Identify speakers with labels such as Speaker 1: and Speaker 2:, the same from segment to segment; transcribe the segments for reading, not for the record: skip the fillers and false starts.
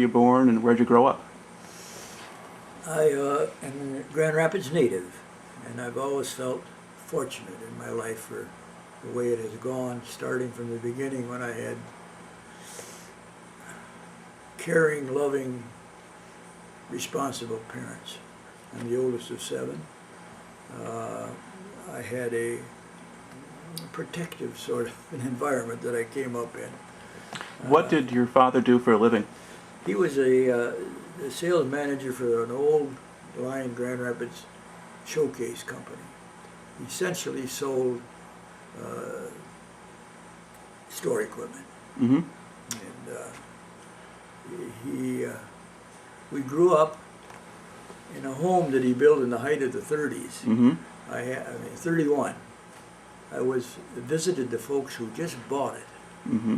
Speaker 1: you born and where'd you grow up?
Speaker 2: I am a Grand Rapids native, and I've always felt fortunate in my life for the way it has gone, starting from the beginning when I had caring, loving, responsible parents. I'm the oldest of 7. I had a protective sort of an environment that I came up in.
Speaker 1: What did your father do for a living?
Speaker 2: He was a sales manager for an old line Grand Rapids showcase company. He essentially sold store equipment.
Speaker 1: Mm-hmm.
Speaker 2: And we grew up in a home that he built in the height of the 30s.
Speaker 1: Mm-hmm.
Speaker 2: I mean, 31. I visited the folks who just bought it.
Speaker 1: Mm-hmm.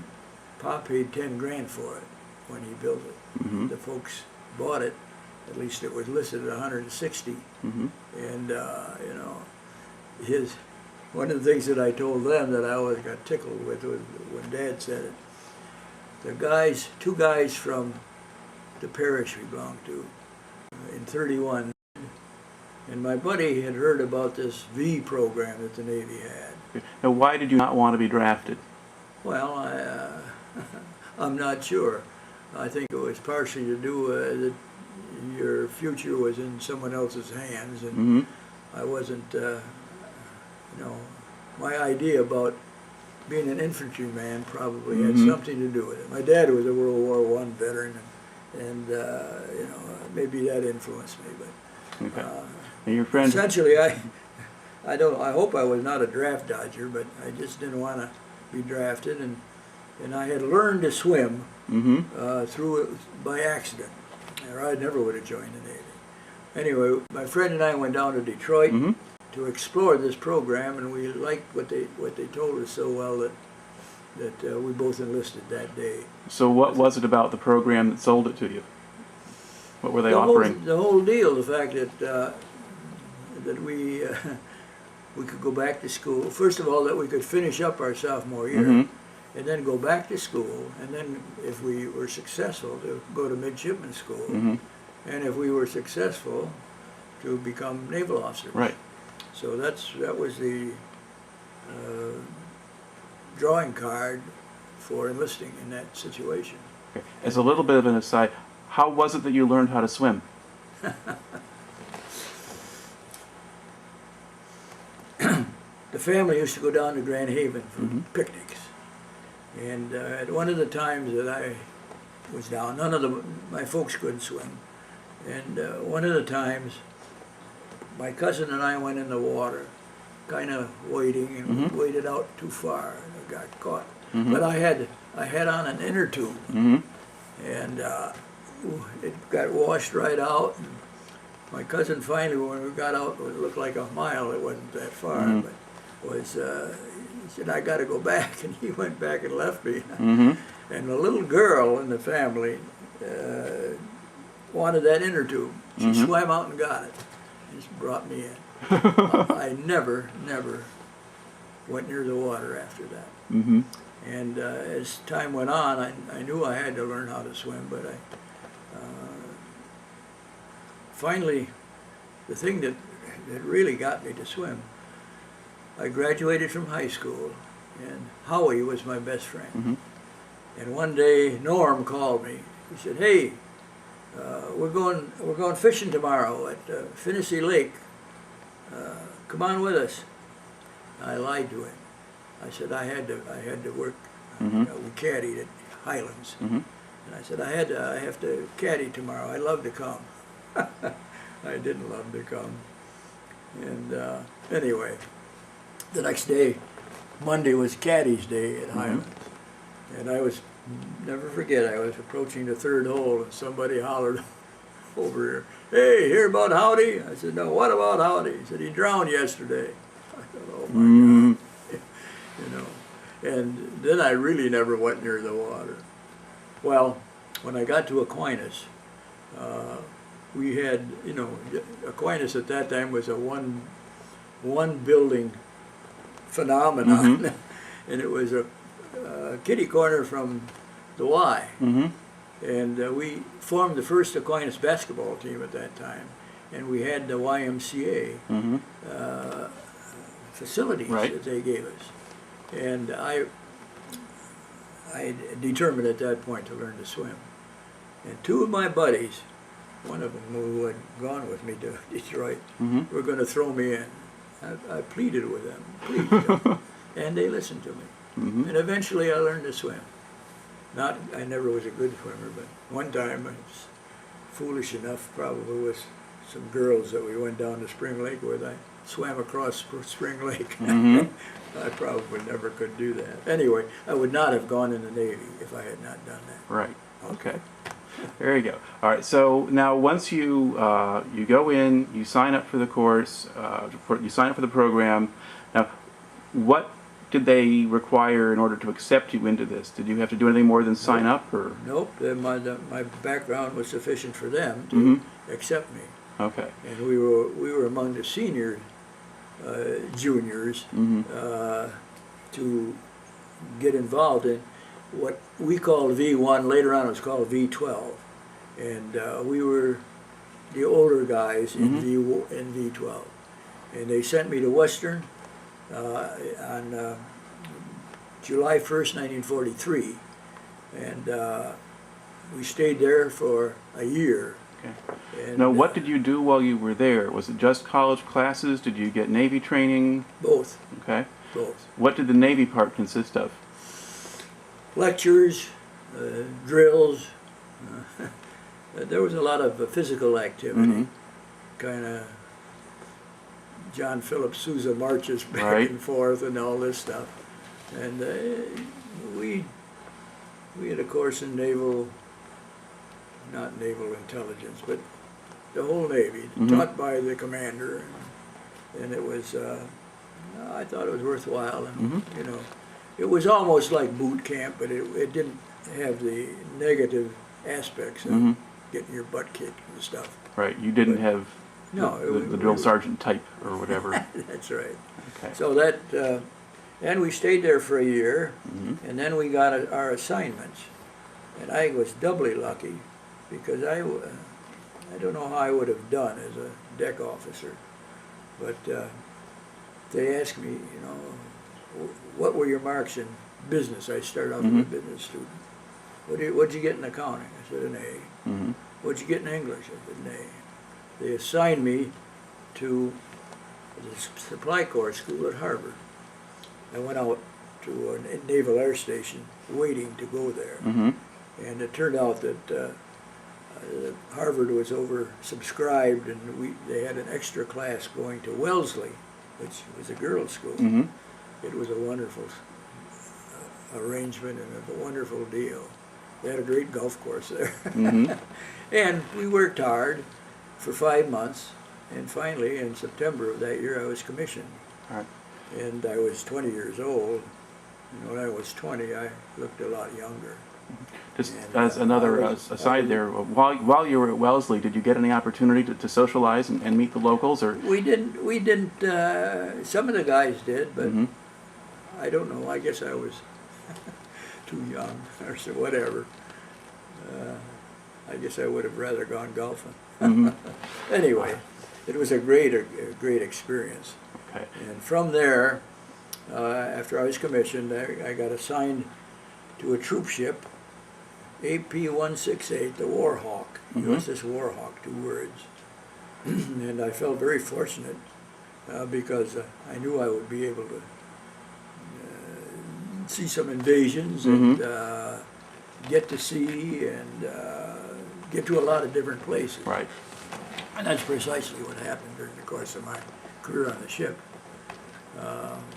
Speaker 2: Pa paid 10 grand for it when he built it.
Speaker 1: Mm-hmm.
Speaker 2: The folks bought it, at least it was listed at 160.
Speaker 1: Mm-hmm.
Speaker 2: And you know, one of the things that I told them that I always got tickled with was when Dad said it. The two guys from the parish we belonged to in 31, and my buddy had heard about this V program that the Navy had.
Speaker 1: Now, why did you not want to be drafted?
Speaker 2: Well, I'm not sure. I think it was partially to do that your future was in someone else's hands, and
Speaker 1: Mm-hmm.
Speaker 2: I wasn't, my idea about being an infantryman probably had
Speaker 1: Mm-hmm.
Speaker 2: something to do with it. My dad was a World War I veteran, and maybe that influenced me. But
Speaker 1: Okay. And your friend.
Speaker 2: essentially, I hope I was not a draft dodger, but I just didn't want to be drafted, and I had learned to swim
Speaker 1: Mm-hmm.
Speaker 2: through it by accident, or I never would have joined the Navy. Anyway, my friend and I went down to Detroit
Speaker 1: Mm-hmm.
Speaker 2: to explore this program, and we liked what they told us so well that we both enlisted that day.
Speaker 1: So what was it about the program that sold it to you? What were they offering?
Speaker 2: The whole deal, the fact that we we could go back to school. First of all, that we could finish up our sophomore year.
Speaker 1: Mm-hmm.
Speaker 2: And then go back to school, and then if we were successful, to go to midshipman school,
Speaker 1: Mm-hmm.
Speaker 2: and if we were successful, to become naval officers.
Speaker 1: Right.
Speaker 2: So that was the drawing card for enlisting in that situation.
Speaker 1: Okay. As a little bit of an aside, how was it that you learned how to swim?
Speaker 2: The family used to go down to Grand Haven for
Speaker 1: Mm-hmm.
Speaker 2: picnics, and at one of the times that I was down, my folks couldn't swim, and one of the times my cousin and I went in the water, kind of wading, and
Speaker 1: Mm-hmm.
Speaker 2: we waded out too far and I got caught.
Speaker 1: Mm-hmm.
Speaker 2: But I had on an inner tube,
Speaker 1: Mm-hmm.
Speaker 2: and it got washed right out. And my cousin finally, when we got out, it looked like a mile. It wasn't that far,
Speaker 1: Mm-hmm.
Speaker 2: but he said, "I got to go back," and he went back and left me.
Speaker 1: Mm-hmm.
Speaker 2: And the little girl in the family wanted that inner tube. She
Speaker 1: Mm-hmm.
Speaker 2: swam out and got it. Just brought me in. I never went near the water after that.
Speaker 1: Mm-hmm.
Speaker 2: And as time went on, I knew I had to learn how to swim, but finally, the thing that really got me to swim, I graduated from high school, and Howie was my best friend.
Speaker 1: Mm-hmm.
Speaker 2: And one day, Norm called me. He said, "Hey, we're going fishing tomorrow at Finnissy Lake. Come on with us." I lied to him. I said I had to work.
Speaker 1: Mm-hmm.
Speaker 2: We caddied at Highlands,
Speaker 1: Mm-hmm.
Speaker 2: and I said I have to caddy tomorrow. I'd love to come. I didn't love to come. And anyway, the next day, Monday was Caddy's Day at Highlands, and I was, never forget, I was approaching the 3rd hole, and somebody hollered over here, "Hey, hear about Howdy?" I said, "No, what about Howdy?" He said, "He drowned yesterday." I thought, "Oh my
Speaker 1: Mm-hmm.
Speaker 2: God," And then I really never went near the water. Well, when I got to Aquinas, we had, Aquinas at that time was a one building phenomenon,
Speaker 1: Mm-hmm.
Speaker 2: and it was a kitty corner from the Y.
Speaker 1: Mm-hmm.
Speaker 2: And we formed the first Aquinas basketball team at that time. And we had the YMCA facilities that they gave us. And I determined at that point to learn to swim. And two of my buddies, one of them who had gone with me to Detroit, were going to throw me in. I pleaded with them, please, and they listened to me. And eventually I learned to swim. I never was a good swimmer, but one time I was foolish enough, probably with some girls that we went down to Spring Lake with. I swam across Spring Lake. I probably never could do that. Anyway, I would not have gone in the Navy if I had not done that.
Speaker 1: Right. Okay. There you go. All right. So now, once you you go in, you sign up for the course, you sign up for the program. Now, what did they require in order to accept you into this? Did you have to do anything more than sign up, or?
Speaker 2: Nope. My background was sufficient for them to accept me.
Speaker 1: Okay.
Speaker 2: And we were among the senior juniors to get involved in what we called V1. Later on, it was called V12, and we were the older guys in V12. And they sent me to Western on July 1st, 1943, and we stayed there for a year.
Speaker 1: Okay. And now, what did you do while you were there? Was it just college classes? Did you get Navy training?
Speaker 2: Both.
Speaker 1: Okay.
Speaker 2: Both.
Speaker 1: What did the Navy part consist of?
Speaker 2: Lectures, drills. There was a lot of physical activity. Kind of John Philip Sousa marches back and forth and all this stuff. And we had a course in not naval intelligence, but the whole Navy, taught by the commander, and it was, I thought it was worthwhile, and you know, it was almost like boot camp, but it didn't have the negative aspects of getting your butt kicked and stuff.
Speaker 1: Right, you didn't have the drill sergeant type or whatever.
Speaker 2: That's right.
Speaker 1: Okay.
Speaker 2: So that, and we stayed there for a year, and then we got our assignments, and I was doubly lucky, because I don't know how I would have done as a deck officer, but they asked me, you know, what were your marks in business? I started off as a business student. What'd you get in accounting? I said an A. What'd you get in English? I said an A. They assigned me to the supply corps school at Harvard. I went out to a Naval Air Station waiting to go there, and it turned out that Harvard was oversubscribed, and they had an extra class going to Wellesley, which was a girls' school. It was a wonderful arrangement and a wonderful deal. They had a great golf course there. And we worked hard for 5 months, and finally in September of that year I was commissioned. And I was 20 years old. And when I was 20, I looked a lot younger.
Speaker 1: Just as another aside there, while you were at Wellesley, did you get any opportunity to socialize and meet the locals, or?
Speaker 2: We didn't. Some of the guys did, but I don't know. I guess I was too young, or so whatever. I guess I would have rather gone golfing. Anyway, it was a great experience.
Speaker 1: Okay.
Speaker 2: And from there, after I was commissioned, I got assigned to a troop ship, AP-168, the Warhawk, USS Warhawk, 2 words. And I felt very fortunate because I knew I would be able to see some invasions and get to sea and get to a lot of different places.
Speaker 1: Right.
Speaker 2: And that's precisely what happened during the course of my career on the ship.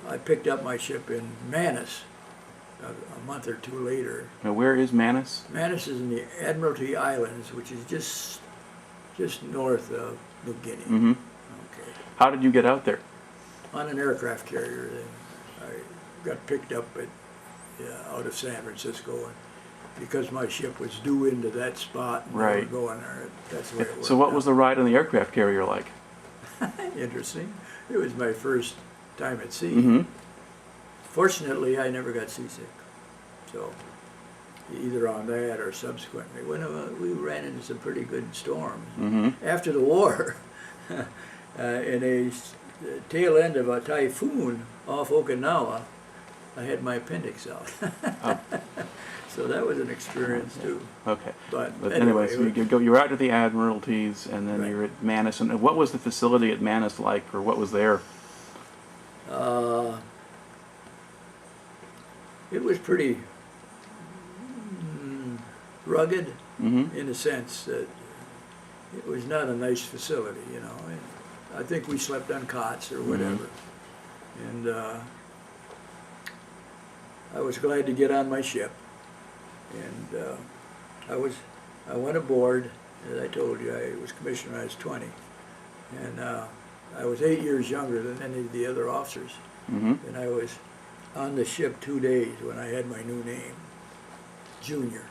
Speaker 2: I picked up my ship in Manus a month or 2 later.
Speaker 1: Now, where is Manus?
Speaker 2: Manus is in the Admiralty Islands, which is just north of New Guinea. Okay.
Speaker 1: How did you get out there?
Speaker 2: On an aircraft carrier. I got picked up out of San Francisco, and because my ship was due into that spot, and we were going there. That's the way it worked.
Speaker 1: So what was the ride on the aircraft carrier like?
Speaker 2: Interesting. It was my first time at sea. Fortunately, I never got seasick. So either on that or subsequently. When we ran into some pretty good storms.
Speaker 1: Mm-hmm.
Speaker 2: After the war, in a tail end of a typhoon off Okinawa, I had my appendix out.
Speaker 1: Oh.
Speaker 2: So that was an experience too.
Speaker 1: Okay.
Speaker 2: But
Speaker 1: anyway, so you were out at the Admiralties, and then
Speaker 2: Right.
Speaker 1: you were at Manus. And what was the facility at Manus like, or what was there?
Speaker 2: It was pretty rugged
Speaker 1: Mm-hmm.
Speaker 2: in the sense that it was not a nice facility, you know. I think we slept on cots or whatever. And I was glad to get on my ship. And I went aboard, as I told you, I was commissioned when I was 20. And I was 8 years younger than any of the other officers.
Speaker 1: Mm-hmm.
Speaker 2: And I was on the ship 2 days when I had my new name, Junior.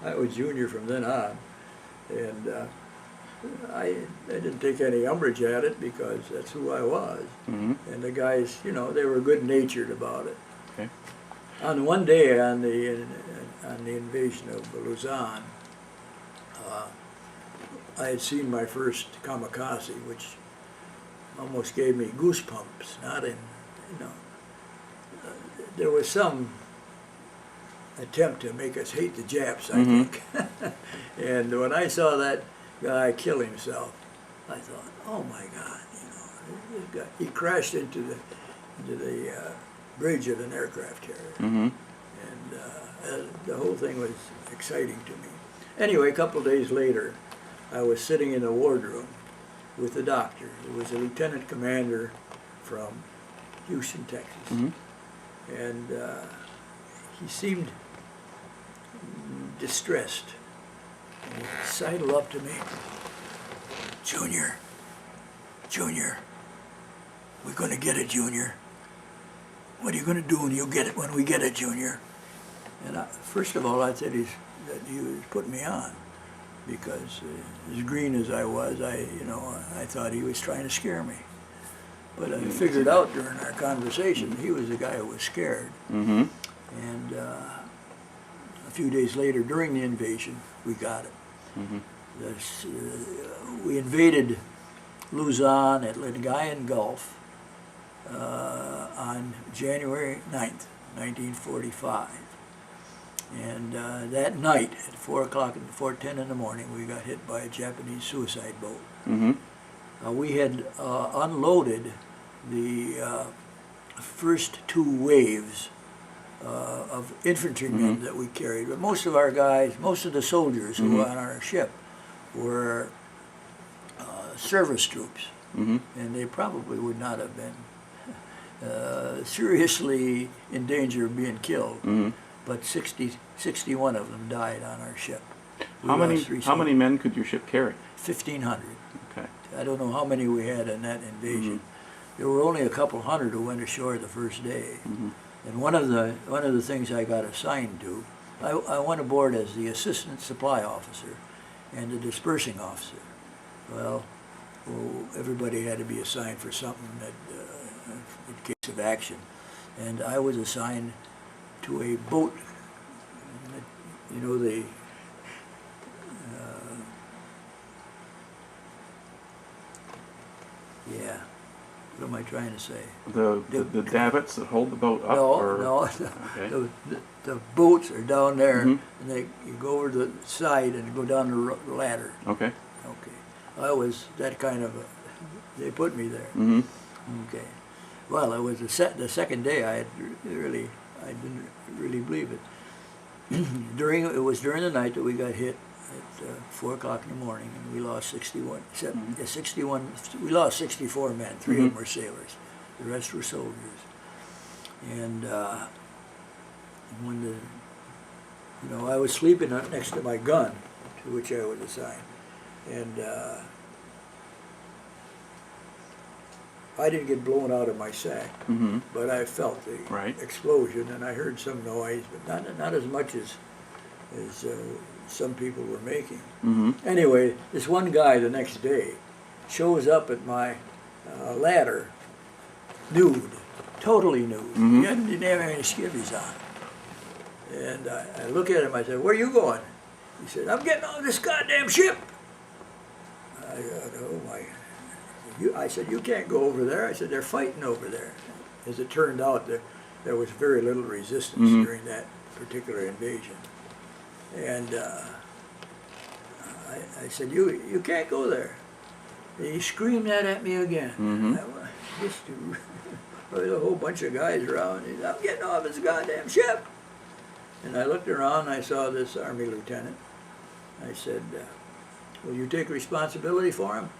Speaker 2: I was Junior from then on. And I didn't take any umbrage at it because that's who I was.
Speaker 1: Mm-hmm.
Speaker 2: And the guys, you know, they were good-natured about it.
Speaker 1: Okay.
Speaker 2: On one day on the invasion of Luzon, I had seen my first kamikaze, which almost gave me goosebumps. Not in, you know, there was some attempt to make us hate the Japs, I think. And when I saw that guy kill himself, I thought, oh my God, you know, this guy, he crashed into the bridge of an aircraft carrier.
Speaker 1: Mm-hmm.
Speaker 2: And the whole thing was exciting to me. Anyway, a couple of days later, I was sitting in a wardroom with the doctor. It was a lieutenant commander from Houston, Texas.
Speaker 1: Mm-hmm.
Speaker 2: And he seemed distressed. And he sidled up to me, Junior, we're going to get it, Junior. What are you going to do when we get it, Junior? And first of all, I said that he was putting me on, because as green as I was, I thought he was trying to scare me. But I figured out during our conversation he was the guy who was scared.
Speaker 1: Mm-hmm.
Speaker 2: And a few days later, during the invasion, we got it.
Speaker 1: Mm-hmm.
Speaker 2: We invaded Luzon at Lingayen Gulf on January 9th, 1945. And that night, at 4 o'clock and 4:10 in the morning, we got hit by a Japanese suicide boat.
Speaker 1: Mm-hmm.
Speaker 2: We had unloaded the first 2 waves of infantrymen that we carried. But most of our guys, most of the soldiers who were on our ship were service troops.
Speaker 1: Mm-hmm.
Speaker 2: And they probably would not have been seriously in danger of being killed.
Speaker 1: Mm-hmm.
Speaker 2: But 61 of them died on our ship.
Speaker 1: How many men could your ship carry?
Speaker 2: 1,500.
Speaker 1: Okay.
Speaker 2: I don't know how many we had in that invasion. There were only a couple hundred who went ashore the first day.
Speaker 1: Mm-hmm.
Speaker 2: And one of the things I got assigned to, I went aboard as the assistant supply officer and the dispersing officer. Well, everybody had to be assigned for something that, in case of action. And I was assigned to a boat, you know, what am I trying to say?
Speaker 1: The davits that hold the boat up?
Speaker 2: No.
Speaker 1: Okay.
Speaker 2: The boats are down there,
Speaker 1: Mm-hmm.
Speaker 2: and you go over to the side and go down the ladder.
Speaker 1: Okay.
Speaker 2: Okay. I was that kind of they put me there.
Speaker 1: Mm-hmm.
Speaker 2: Okay. Well, it was the second day I didn't really believe it. It was during the night that we got hit at 4 o'clock in the morning, and we lost 61. We lost 64 men. 3 of them were sailors. The rest were soldiers. And when I was sleeping next to my gun, to which I was assigned, and I didn't get blown out of my sack, but I felt the explosion, and I heard some noise, but not as much as some people were making. Anyway, this one guy the next day shows up at my ladder, nude, totally nude. He didn't have any skivvies on. And I look at him, I said, "Where are you going?" He said, "I'm getting on this goddamn ship." I said, "Oh my." I said, "You can't go over there." I said, "They're fighting over there." As it turned out, there was very little resistance during that particular invasion. And I said, you can't go there." He screamed that at me again. There's a whole bunch of guys around. He said, "I'm getting off this goddamn ship." And I looked around and I saw this Army lieutenant. I said, "Will you take responsibility for him?"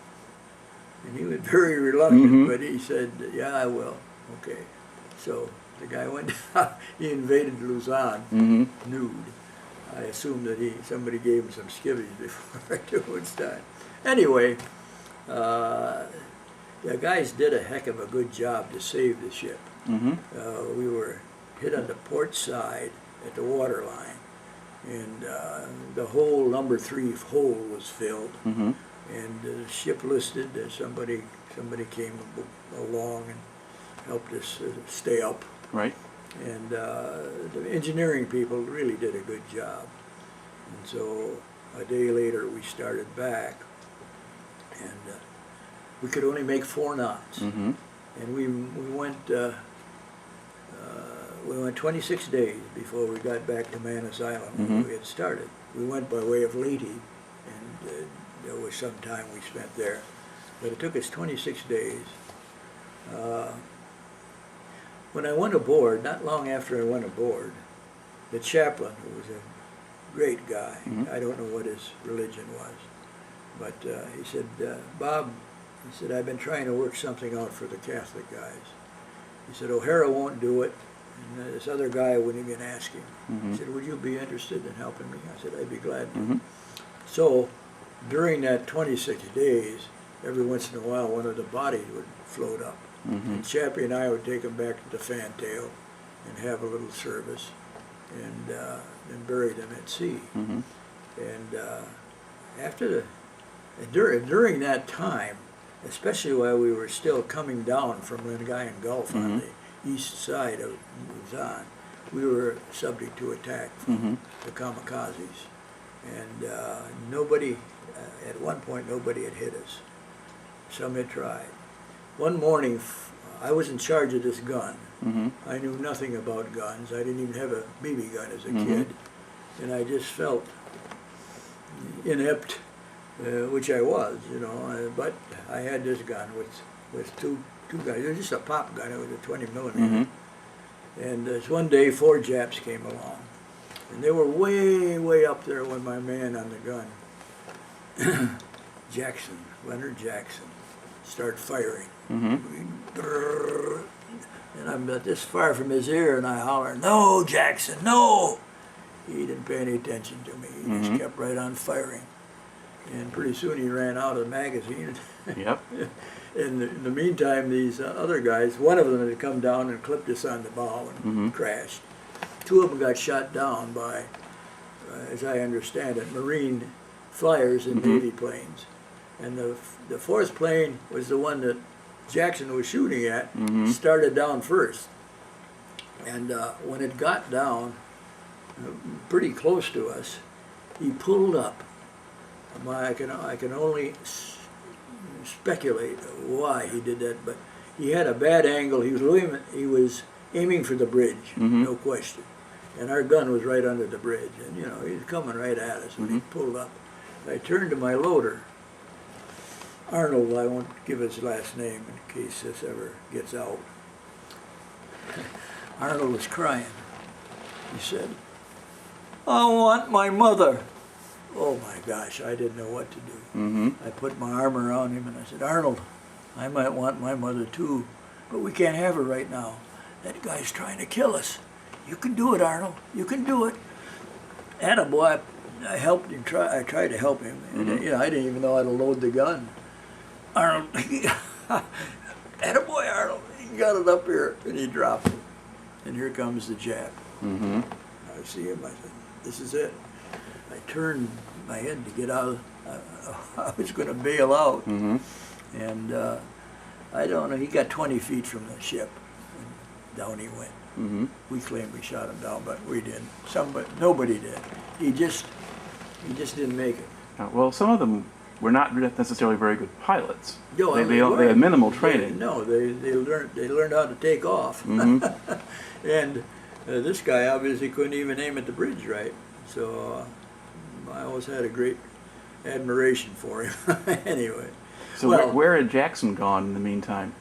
Speaker 2: And he was very reluctant, but he said, "Yeah, I will." Okay. So the guy went down. He invaded Luzon nude. I assumed that somebody gave him some skivvies before it was done. Anyway, the guys did a heck of a good job to save the ship. We were hit on the port side at the water line, and the whole number 3 hole was filled. And the ship listed. Somebody came along and helped us stay up.
Speaker 1: Right.
Speaker 2: And the engineering people really did a good job. And so a day later we started back, and we could only make 4 knots. And we went 26 days before we got back to Manus Island where we had started. We went by way of Leyte, and there was some time we spent there, but it took us 26 days. When I went aboard, not long after I went aboard, the chaplain, who was a great guy, I don't know what his religion was, but he said, "Bob," he said, "I've been trying to work something out for the Catholic guys." He said, "O'Hara won't do it, and this other guy wouldn't even ask him." He said, "Would you be interested in helping me?" I said, "I'd be glad to." So during that 26 days, every once in a while, one of the bodies would float up. And Chappie and I would take them back to the fantail and have a little service, and bury them at sea. And during that time, especially while we were still coming down from Lingayen Gulf on the east side of Luzon, we were subject to attack from the kamikazes. And nobody, at one point, nobody had hit us. Some had tried. One morning, I was in charge of this gun. I knew nothing about guns. I didn't even have a BB gun as a kid. And I just felt inept, which I was, you know. But I had this gun with two guns. It was just a pop gun. It was a 20 millimeter. And this one day, 4 Japs came along. And they were way, way up there when my man on the gun, Leonard Jackson, started firing. And I'm this far from his ear, and I holler, "No, Jackson, no!" He didn't pay any attention to me. He just kept right on firing. And pretty soon he ran out of the magazine.
Speaker 1: Yep.
Speaker 2: In the meantime, these other guys, one of them had come down and clipped us on the bow and crashed. 2 of them got shot down by, as I understand it, Marine flyers in Navy planes. And the 4th plane was the one that Jackson was shooting at, started down first. And when it got down pretty close to us, he pulled up. I can only speculate why he did that, but he had a bad angle. He was aiming for the bridge, no question. And our gun was right under the bridge, and you know, he was coming right at us when he pulled up. I turned to my loader, Arnold. I won't give his last name in case this ever gets out. Arnold was crying. He said, "I want my mother." Oh my gosh, I didn't know what to do. I put my arm around him and I said, "Arnold, I might want my mother too, but we can't have her right now. That guy's trying to kill us. You can do it, Arnold. You can do it." Attaboy, I helped him. I tried to help him. And, you know, I didn't even know how to load the gun. Arnold, attaboy, Arnold. He got it up here and he dropped it. And here comes the Jap. I see him. I said, "This is it." I turned my head to get out. I was going to bail out. And I don't know, he got 20 feet from the ship. And down he went.
Speaker 1: Mm-hmm.
Speaker 2: We claim we shot him down, but we didn't. Nobody did. He just didn't make it.
Speaker 1: Well, some of them were not necessarily very good pilots.
Speaker 2: No,
Speaker 1: They had minimal training.
Speaker 2: They learned how to take off.
Speaker 1: Mm-hmm.
Speaker 2: And this guy obviously couldn't even aim at the bridge right. So I always had a great admiration for him. Anyway.
Speaker 1: So where had Jackson gone in the meantime?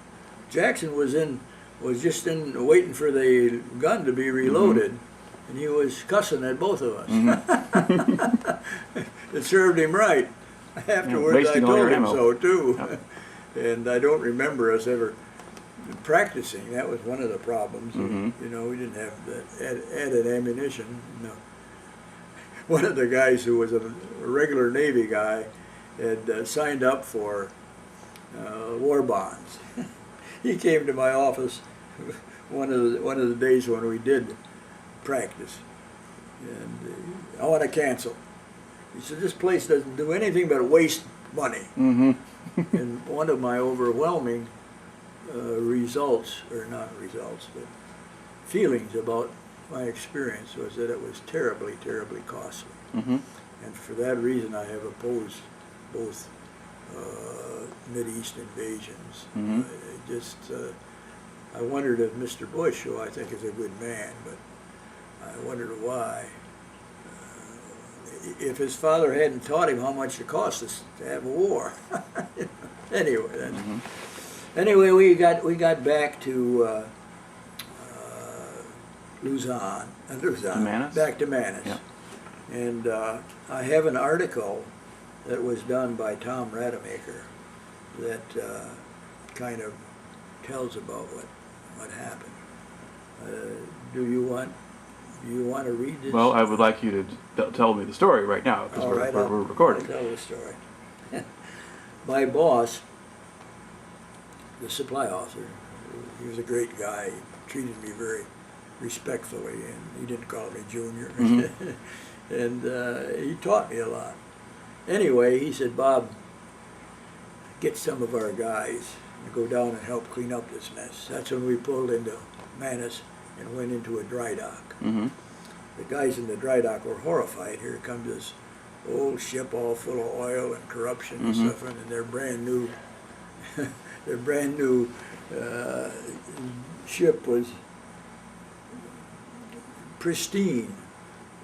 Speaker 2: Jackson was just waiting for the gun to be reloaded,
Speaker 1: Mm-hmm.
Speaker 2: and he was cussing at both of us.
Speaker 1: Mm-hmm.
Speaker 2: It served him right. Afterwards, I
Speaker 1: wasting all your
Speaker 2: told him
Speaker 1: ammo.
Speaker 2: so too.
Speaker 1: Yep.
Speaker 2: And I don't remember us ever practicing. That was one of the problems.
Speaker 1: Mhm.
Speaker 2: You know, we didn't have that added ammunition. No. One of the guys who was a regular Navy guy had signed up for war bonds. He came to my office one of the days when we did practice, and I want to cancel. He said, "This place doesn't do anything but waste money."
Speaker 1: Mm-hmm.
Speaker 2: And one of my overwhelming results, or not results, but feelings about my experience was that it was terribly, terribly costly.
Speaker 1: Mm-hmm.
Speaker 2: And for that reason, I have opposed both Mideast invasions.
Speaker 1: Mhm.
Speaker 2: I wondered if Mr. Bush, who I think is a good man, but I wondered why. If his father hadn't taught him how much it cost us to have a war. Anyway, anyway, we got back to Luzon,
Speaker 1: Manus?
Speaker 2: back to Manus.
Speaker 1: Yeah.
Speaker 2: And I have an article that was done by Tom Rademacher that kind of tells about what happened. Do you want to read this?
Speaker 1: Well, I would like you to tell me the story right now, because
Speaker 2: All right,
Speaker 1: we're recording.
Speaker 2: I'll tell the story. My boss, the supply officer, he was a great guy. He treated me very respectfully, and he didn't call me junior.
Speaker 1: Mhm.
Speaker 2: And he taught me a lot. Anyway, he said, "Bob, get some of our guys and go down and help clean up this mess." That's when we pulled into Manus and went into a dry dock.
Speaker 1: Mm-hmm.
Speaker 2: The guys in the dry dock were horrified. Here comes this old ship all full of oil and corruption and
Speaker 1: Mhm.
Speaker 2: stuff, and their brand new, their brand new ship was pristine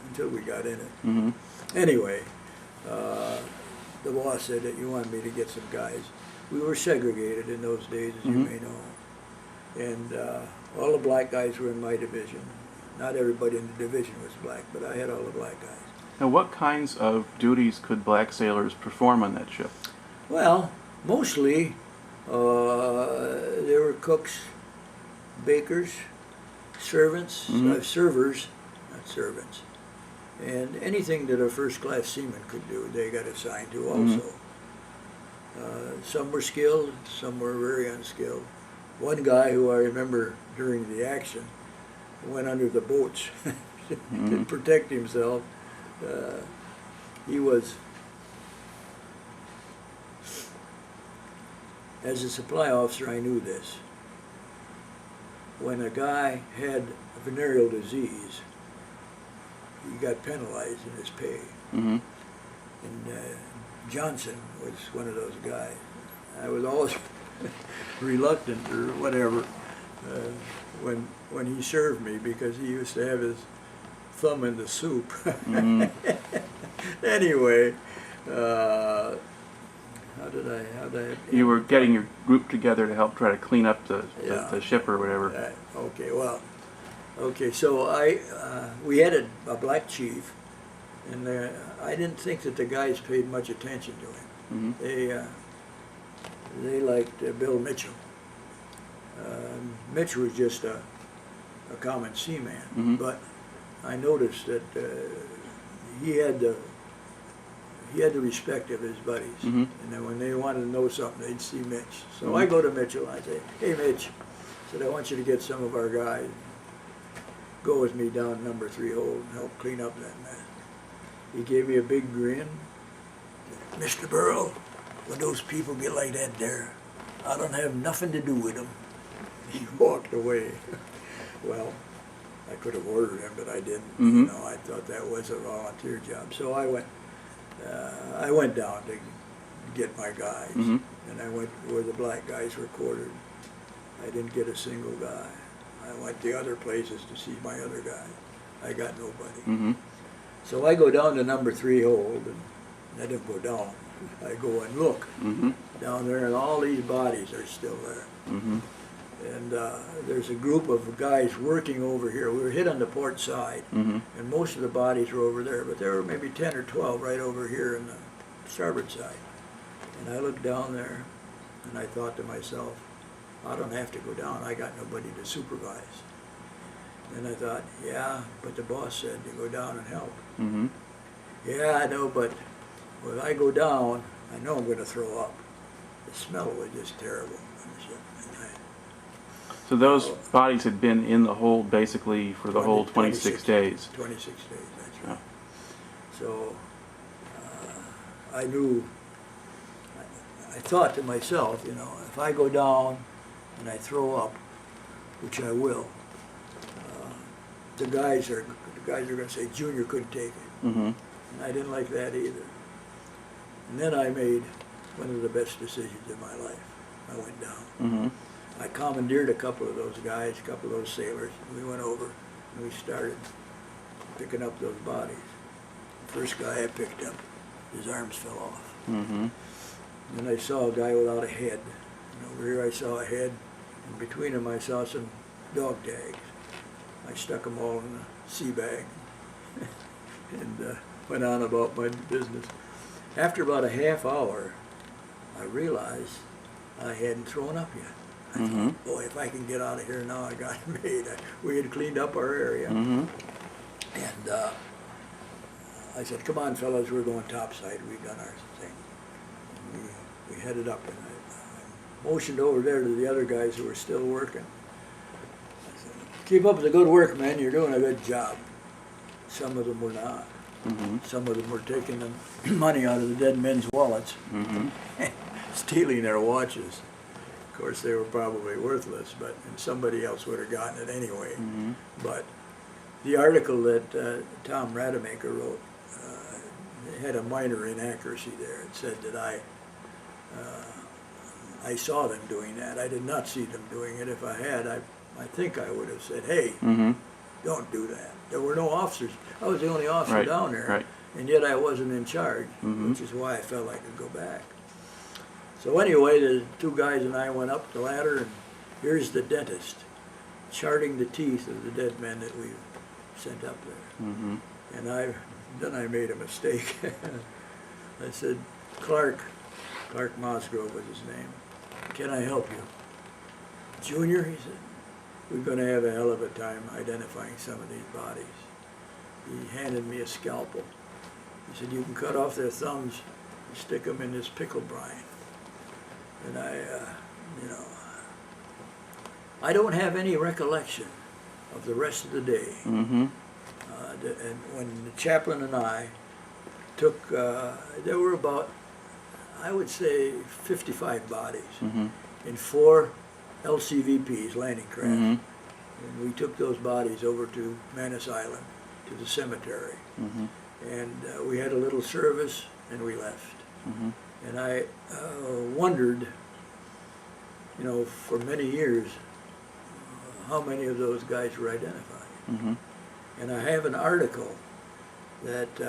Speaker 2: until we got in it.
Speaker 1: Mm-hmm.
Speaker 2: Anyway, the boss said that you wanted me to get some guys. We were segregated in those days, as you
Speaker 1: Mhm.
Speaker 2: may know, and all the black guys were in my division. Not everybody in the division was black, but I had all the black guys.
Speaker 1: Now, what kinds of duties could black sailors perform on that ship?
Speaker 2: Well, mostly there were cooks, bakers, servants,
Speaker 1: Mhm.
Speaker 2: servers, not servants, and anything that a first-class seaman could do, they got assigned to also. Some were skilled, some were very unskilled. One guy who I remember during the action went under the boats to
Speaker 1: Mhm.
Speaker 2: protect himself. He was, as a supply officer, I knew this. When a guy had a venereal disease, he got penalized in his pay.
Speaker 1: Mm-hmm.
Speaker 2: And Johnson was one of those guys. I was always reluctant or whatever when he served me, because he used to have his thumb in the soup.
Speaker 1: Mm-hmm.
Speaker 2: Anyway, how did I?
Speaker 1: You were getting your group together to help try to clean up the ship or whatever.
Speaker 2: Okay. So we had a black chief, and I didn't think that the guys paid much attention to him.
Speaker 1: Mm-hmm.
Speaker 2: They liked Bill Mitchell. Mitch was just a common seaman,
Speaker 1: Mhm.
Speaker 2: but I noticed that he had the respect of his buddies,
Speaker 1: Mhm.
Speaker 2: and then when they wanted to know something, they'd see Mitch. So
Speaker 1: Mhm.
Speaker 2: I go to Mitchell and I say, "Hey, Mitch," I said, "I want you to get some of our guys, go with me down number 3 hold and help clean up that mess." He gave me a big grin. "Mr. Berles, when those people get like that there, I don't have nothing to do with them." He walked away. Well, I could have ordered him, but I didn't.
Speaker 1: Mhm.
Speaker 2: You know, I thought that was a volunteer job. So I went down to get my guys,
Speaker 1: Mhm.
Speaker 2: and I went where the black guys were quartered. I didn't get a single guy. I went to other places to see my other guy. I got nobody.
Speaker 1: Mhm.
Speaker 2: So I go down to number 3 hold, and I didn't go down. I go and look
Speaker 1: Mhm.
Speaker 2: down there, and all these bodies are still there.
Speaker 1: Mhm.
Speaker 2: And there's a group of guys working over here. We were hit on the port side,
Speaker 1: Mhm.
Speaker 2: and most of the bodies were over there, but there were maybe 10 or 12 right over here on the starboard side. And I looked down there, and I thought to myself, I don't have to go down. I got nobody to supervise. And I thought, yeah, but the boss said to go down and help.
Speaker 1: Mhm.
Speaker 2: Yeah, I know, but when I go down, I know I'm going to throw up. The smell was just terrible on the ship. And
Speaker 1: So those bodies had been in the hold basically for the whole 26 days.
Speaker 2: 26 days, that's right. So I knew, I thought to myself, you know, if I go down and I throw up, which I will, the guys are going to say Junior couldn't take it.
Speaker 1: Mhm.
Speaker 2: And I didn't like that either. And then I made one of the best decisions of my life. I went down.
Speaker 1: Mhm.
Speaker 2: I commandeered a couple of those guys, a couple of those sailors, and we went over and we started picking up those bodies. The first guy I picked up, his arms fell off.
Speaker 1: Mhm.
Speaker 2: Then I saw a guy without a head. And over here I saw a head, and between them I saw some dog tags. I stuck them all in a sea bag and went on about my business. After about a half hour, I realized I hadn't thrown up yet. I thought, boy, if I can get out of here now, I got it made. We had cleaned up our area.
Speaker 1: Mhm.
Speaker 2: And I said, come on, fellas, we're going topside. We've done our thing. And we headed up, and I motioned over there to the other guys who were still working. I said, keep up the good work, man. You're doing a good job. Some of them were not.
Speaker 1: Mhm.
Speaker 2: Some of them were taking the money out of the dead men's wallets,
Speaker 1: Mhm.
Speaker 2: stealing their watches. Of course, they were probably worthless, but and somebody else would have gotten it anyway.
Speaker 1: Mhm.
Speaker 2: But the article that Tom Rademacher wrote had a minor inaccuracy there. It said that I saw them doing that. I did not see them doing it. If I had, I think I would have said, hey,
Speaker 1: Mhm.
Speaker 2: don't do that. There were no officers. I was the only officer
Speaker 1: Right,
Speaker 2: down there,
Speaker 1: right.
Speaker 2: and yet I wasn't in charge,
Speaker 1: Mhm.
Speaker 2: which is why I felt I could go back. So anyway, the two guys and I went up the ladder, and here's the dentist charting the teeth of the dead men that we sent up there.
Speaker 1: Mhm.
Speaker 2: And then I made a mistake. I said, Clark Mosgrove was his name, can I help you? Junior, he said, we're going to have a hell of a time identifying some of these bodies. He handed me a scalpel. He said, you can cut off their thumbs and stick them in this pickle brine. And I don't have any recollection of the rest of the day.
Speaker 1: Mhm.
Speaker 2: And when the chaplain and I took, there were about, I would say, 55 bodies
Speaker 1: Mhm.
Speaker 2: in 4 LCVPs, landing craft.
Speaker 1: Mhm.
Speaker 2: And we took those bodies over to Manus Island, to the cemetery.
Speaker 1: Mhm.
Speaker 2: And we had a little service, and we left.
Speaker 1: Mhm.
Speaker 2: And I wondered, you know, for many years, how many of those guys were identified.
Speaker 1: Mhm.
Speaker 2: And I have an article that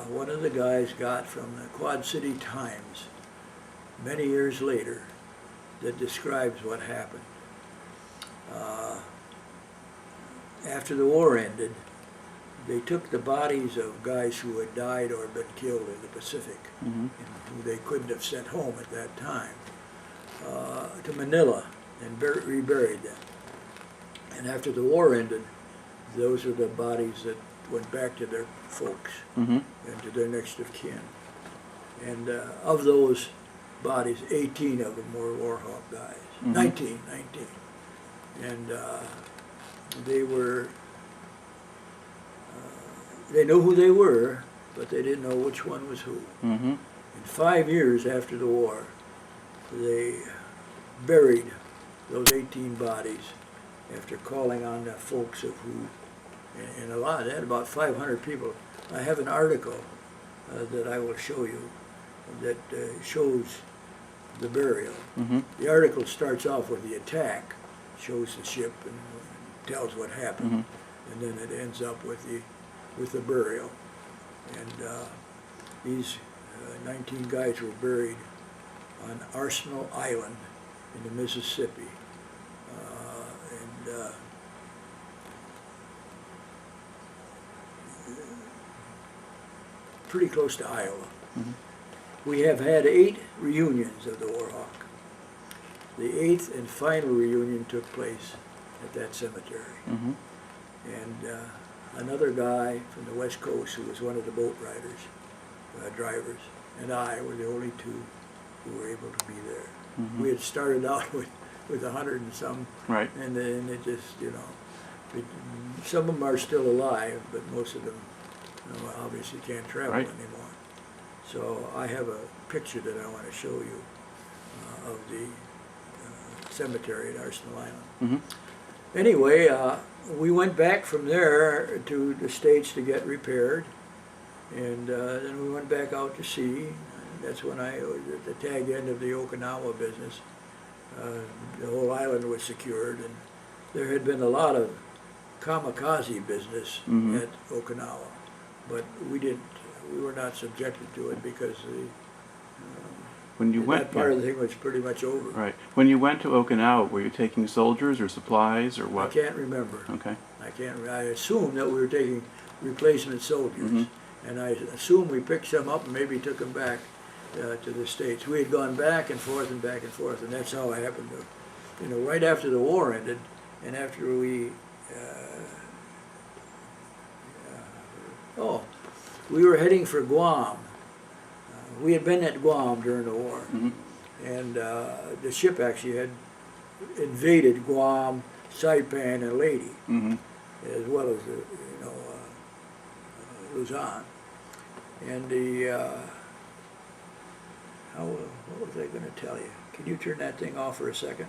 Speaker 2: one of the guys got from the Quad City Times many years later that describes what happened. After the war ended, they took the bodies of guys who had died or been killed in the Pacific,
Speaker 1: Mhm.
Speaker 2: and who they couldn't have sent home at that time, to Manila and reburied them. And after the war ended, those are the bodies that went back to their folks
Speaker 1: Mhm.
Speaker 2: and to their next of kin. And of those bodies, 18 of them were Warhawk guys.
Speaker 1: Mhm.
Speaker 2: 19. And they were, they knew who they were, but they didn't know which one was who.
Speaker 1: Mhm.
Speaker 2: And 5 years after the war, they buried those 18 bodies after calling on the folks of who and a lot. They had about 500 people. I have an article that I will show you that shows the burial.
Speaker 1: Mm-hmm.
Speaker 2: The article starts off with the attack, shows the ship and tells what happened,
Speaker 1: Mm-hmm.
Speaker 2: and then it ends up with the burial. And these 19 guys were buried on Arsenal Island in the Mississippi, and pretty close to Iowa.
Speaker 1: Mm-hmm.
Speaker 2: We have had 8 reunions of the Warhawk. The 8th and final reunion took place at that cemetery.
Speaker 1: Mm-hmm.
Speaker 2: And another guy from the West Coast who was one of the boat riders, drivers, and I were the only 2 who were able to be there.
Speaker 1: Mm-hmm.
Speaker 2: We had started out with 100 and some,
Speaker 1: Right.
Speaker 2: and then it just, some of them are still alive, but most of them obviously can't travel
Speaker 1: Right.
Speaker 2: anymore. So I have a picture that I want to show you of the cemetery at Arsenal Island.
Speaker 1: Mm-hmm.
Speaker 2: Anyway, we went back from there to the States to get repaired, and then we went back out to sea. That's when I was at the tag end of the Okinawa business. The whole island was secured, and there had been a lot of kamikaze business
Speaker 1: Mm-hmm.
Speaker 2: at Okinawa, but we were not subjected to it because
Speaker 1: When you went,
Speaker 2: that part
Speaker 1: yeah.
Speaker 2: of the thing was pretty much over.
Speaker 1: Right. When you went to Okinawa, were you taking soldiers or supplies or
Speaker 2: I
Speaker 1: what?
Speaker 2: can't remember.
Speaker 1: Okay.
Speaker 2: I assumed that we were taking replacement soldiers,
Speaker 1: Mm-hmm.
Speaker 2: and I assumed we picked some up and maybe took them back to the States. We had gone back and forth, and that's how I happened to, right after the war ended, and after we, we were heading for Guam. We had been at Guam during the war,
Speaker 1: Mm-hmm.
Speaker 2: and the ship actually had invaded Guam, Saipan, and Leyte,
Speaker 1: Mm-hmm.
Speaker 2: as well as Luzon. And what was I going to tell you? Can you turn that thing off for a second?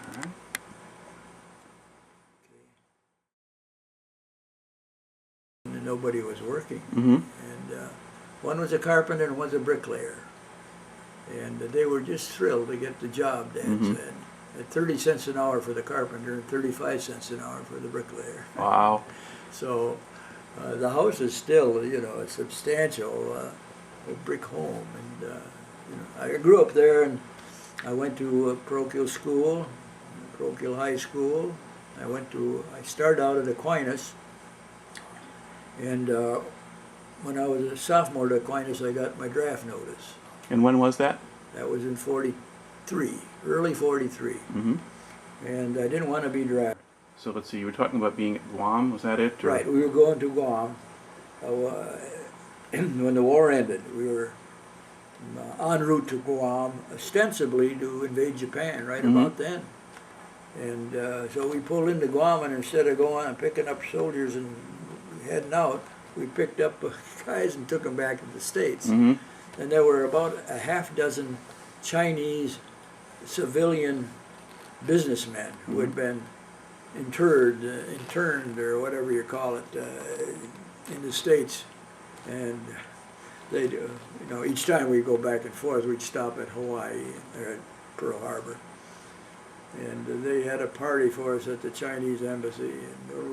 Speaker 1: All right.
Speaker 2: And nobody was working.
Speaker 1: Mm-hmm.
Speaker 2: And one was a carpenter and one's a bricklayer. And they were just thrilled to get the job, Dad
Speaker 1: Mhm.
Speaker 2: said. At 30 cents an hour for the carpenter and 35 cents an hour for the bricklayer.
Speaker 1: Wow.
Speaker 2: So the house is still, a substantial brick home. And I grew up there, and I went to parochial school, parochial high school. I started out at Aquinas, and when I was a sophomore at Aquinas, I got my draft notice.
Speaker 1: And when was that?
Speaker 2: That was in 43, early 43.
Speaker 1: Mm-hmm.
Speaker 2: And I didn't want to be drafted.
Speaker 1: So let's see, you were talking about being at Guam, was that it? Or?
Speaker 2: Right, we were going to Guam. When the war ended, we were en route to Guam, ostensibly to invade Japan right
Speaker 1: Mhm.
Speaker 2: about then. And so we pulled into Guam, and instead of going and picking up soldiers and heading out, we picked up guys and took them back to the States.
Speaker 1: Mm-hmm.
Speaker 2: And there were about a half dozen Chinese civilian businessmen who had been interned or whatever you call it, in the States. And they'd, each time we go back and forth, we'd stop at Hawaii or at Pearl Harbor. And they had a party for us at the Chinese embassy. And when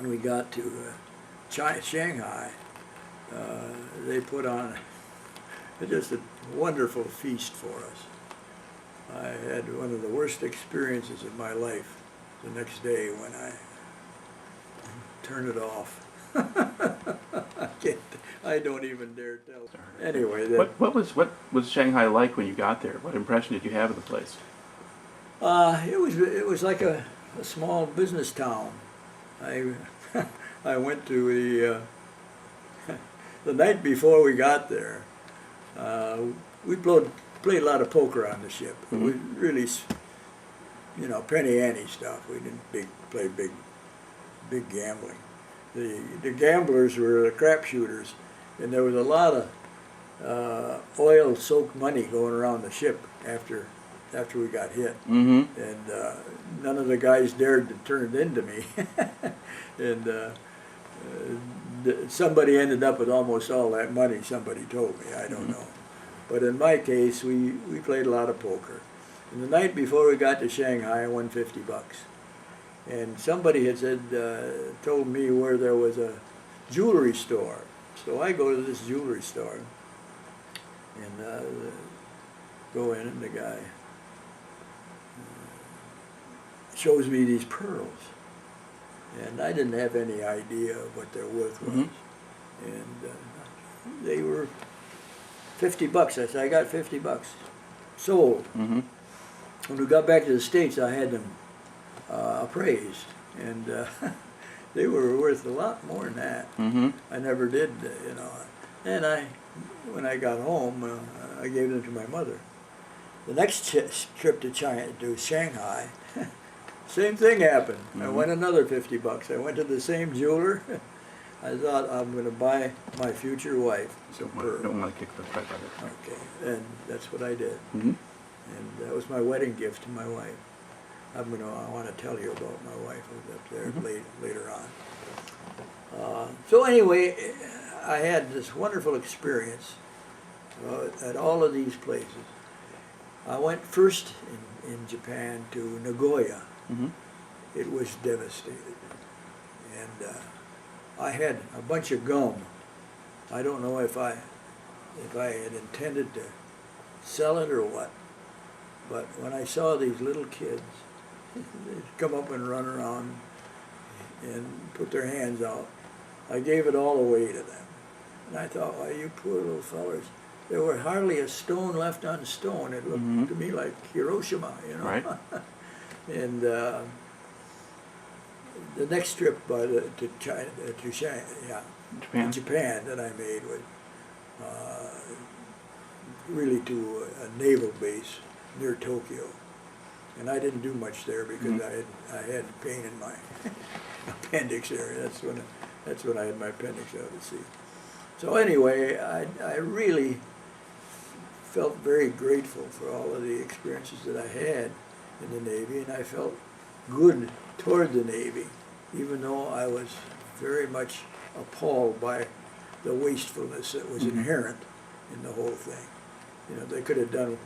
Speaker 2: we got to Shanghai, they put on just a wonderful feast for us. I had one of the worst experiences of my life the next day when I turned it off. I don't even dare tell. Anyway,
Speaker 1: What was Shanghai like when you got there? What impression did you have of the place?
Speaker 2: it was like a small business town. I went to the night before we got there. We played a lot of poker on the ship.
Speaker 1: Mm-hmm.
Speaker 2: We really, penny ante stuff. We didn't play big gambling. The gamblers were the crap shooters, and there was a lot of oil-soaked money going around the ship after after we got hit.
Speaker 1: Mm-hmm.
Speaker 2: And none of the guys dared to turn it into me. And somebody ended up with almost all that money, somebody told me, I don't know. But in my case, we played a lot of poker. And the night before we got to Shanghai, I won $50. And somebody had said, told me where there was a jewelry store. So I go to this jewelry store and go in, and the guy shows me these pearls. And I didn't have any idea of what their worth was. And they were $50. I said, I got $50. Sold. When we got back to the States, I had them appraised. And they were worth a lot more than that. I never did, you know. And when I got home, I gave them to my mother. The next trip to Shanghai, same thing happened. I won another $50. I went to the same jeweler. I thought, I'm going to buy my future wife some pearls.
Speaker 1: Don't want to kick the crap out of it.
Speaker 2: Okay, and that's what I did. And that was my wedding gift to my wife. I want to tell you about my wife who's up there later on. So anyway, I had this wonderful experience at all of these places. I went first in Japan to Nagoya. It was devastated. And I had a bunch of gum. I don't know if I had intended to sell it or what, but when I saw these little kids, they'd come up and run around and put their hands out, I gave it all away to them. And I thought, why, you poor little fellers. There were hardly a stone left on stone. It looked to me like Hiroshima, you know.
Speaker 1: Right.
Speaker 2: And the next trip to Japan that I made was really to a naval base near Tokyo, and I didn't do much there because I had pain in my appendix area. That's when I had my appendix out at sea. So anyway, I really felt very grateful for all of the experiences that I had in the Navy, and I felt good toward the Navy, even though I was very much appalled by the wastefulness that was inherent in the whole thing. You know, they could have done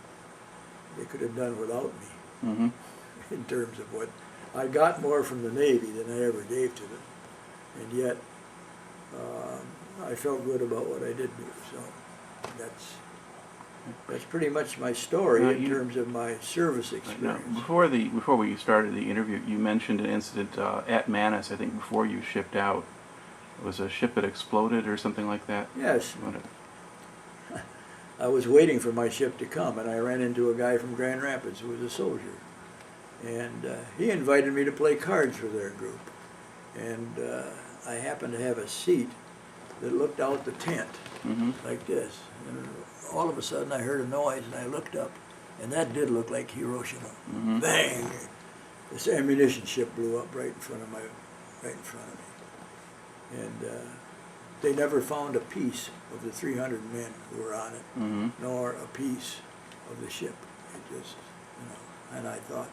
Speaker 2: without me in terms of what I got more from the Navy than I ever gave to them, and yet I felt good about what I did do. So that's pretty much my story in terms of my service experience.
Speaker 1: Now, before we started the interview, you mentioned an incident at Manus, I think, before you shipped out. It was a ship that exploded or something like that?
Speaker 2: Yes. I was waiting for my ship to come, and I ran into a guy from Grand Rapids who was a soldier. And he invited me to play cards for their group. And I happened to have a seat that looked out the tent, like this. And all of a sudden I heard a noise, and I looked up, and that did look like Hiroshima. Bang! This ammunition ship blew up right in front of me. And they never found a piece of the 300 men who were on it, nor a piece of the ship. It just, you know, and I thought,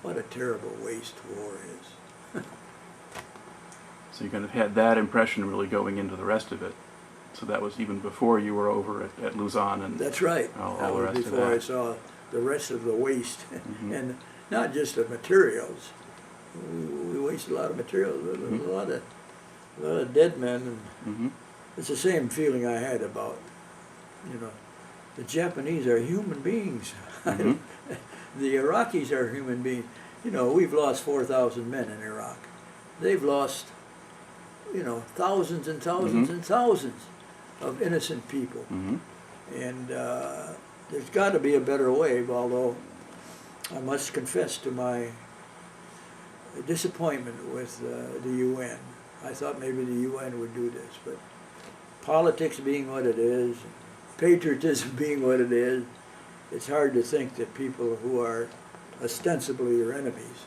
Speaker 2: what a terrible waste war is.
Speaker 1: So you kind of had that impression really going into the rest of it. So that was even before you were over at Luzon and
Speaker 2: that's right.
Speaker 1: all the rest of that.
Speaker 2: Before I saw the rest of the waste, and not just the materials. We waste a lot of materials. A lot of dead men, and it's the same feeling I had about, you know, the Japanese are human beings. The Iraqis are human beings. You know, we've lost 4,000 men in Iraq. They've lost, you know, thousands and thousands and thousands of innocent people. And there's got to be a better way, although I must confess to my disappointment with the UN. I thought maybe the UN would do this, but politics being what it is, patriotism being what it is, it's hard to think that people who are ostensibly your enemies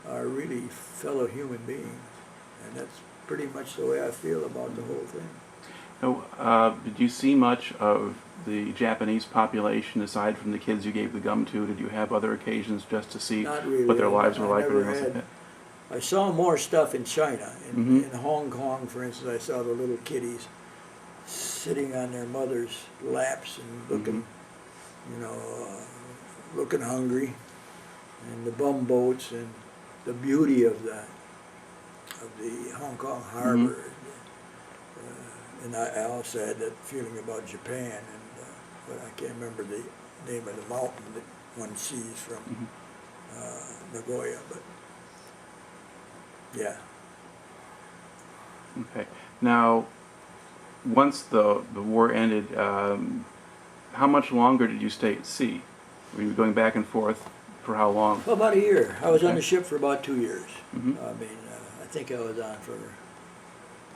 Speaker 2: are really fellow human beings. And that's pretty much the way I feel about the whole thing.
Speaker 1: Now, did you see much of the Japanese population aside from the kids you gave the gum to? Did you have other occasions just to see
Speaker 2: Not really.
Speaker 1: what their lives were
Speaker 2: I
Speaker 1: like or
Speaker 2: never
Speaker 1: anything else like
Speaker 2: had.
Speaker 1: that?
Speaker 2: I saw more stuff in China.
Speaker 1: Mhm.
Speaker 2: In Hong Kong, for instance, I saw the little kiddies sitting on their mothers' laps and looking, you know, looking hungry, and the bumboats and the beauty of the Hong Kong harbor. And I also had that feeling about Japan, and but I can't remember the name of the mountain that one sees from Nagoya, but yeah.
Speaker 1: Okay. Now, once the war ended, how much longer did you stay at sea? Were you going back and forth for how long?
Speaker 2: Well, about a year. I was on
Speaker 1: Okay.
Speaker 2: the ship for about 2 years.
Speaker 1: Mhm.
Speaker 2: I mean, I think I was on for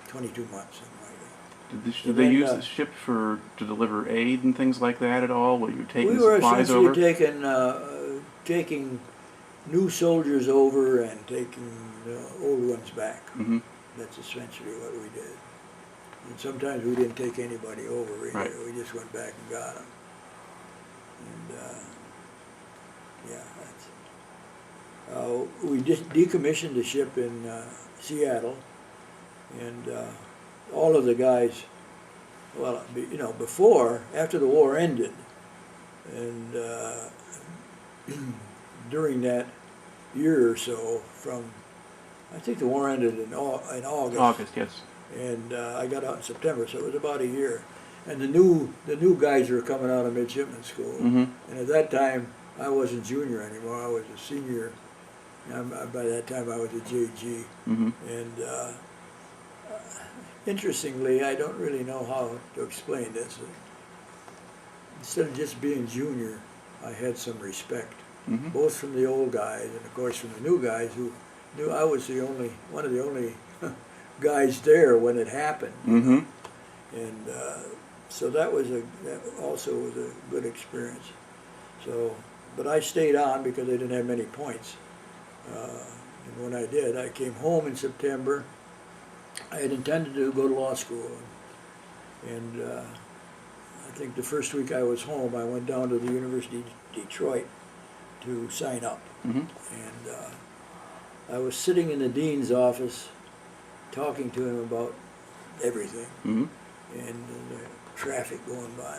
Speaker 2: 22 months, something like that.
Speaker 1: Did they use the ship to deliver aid and things like that at all? Were you taking
Speaker 2: We were
Speaker 1: supplies
Speaker 2: essentially
Speaker 1: over?
Speaker 2: taking new soldiers over and taking old ones back.
Speaker 1: Mm-hmm.
Speaker 2: That's essentially what we did. And sometimes we didn't take anybody over either.
Speaker 1: Right.
Speaker 2: We just went back and got them. And yeah, we just decommissioned the ship in Seattle, and all of the guys. Well, you know, after the war ended, and during that year or so, I think the war ended in August.
Speaker 1: August, yes.
Speaker 2: And I got out in September, so it was about a year. And the new guys were coming out of midshipman school,
Speaker 1: Mm-hmm.
Speaker 2: and at that time I wasn't junior anymore. I was a senior. By that time I was a JG,
Speaker 1: Mm-hmm.
Speaker 2: and interestingly, I don't really know how to explain this. Instead of just being junior, I had some respect,
Speaker 1: Mm-hmm.
Speaker 2: both from the old guys and of course from the new guys who knew I was one of the only guys there when it happened.
Speaker 1: Mm-hmm.
Speaker 2: And so that also was a good experience. So, but I stayed on because I didn't have many points. And when I did, I came home in September. I had intended to go to law school, and I think the first week I was home, I went down to the University of Detroit to sign up.
Speaker 1: Mm-hmm.
Speaker 2: And I was sitting in the dean's office talking to him about everything,
Speaker 1: Mm-hmm.
Speaker 2: and the traffic going by.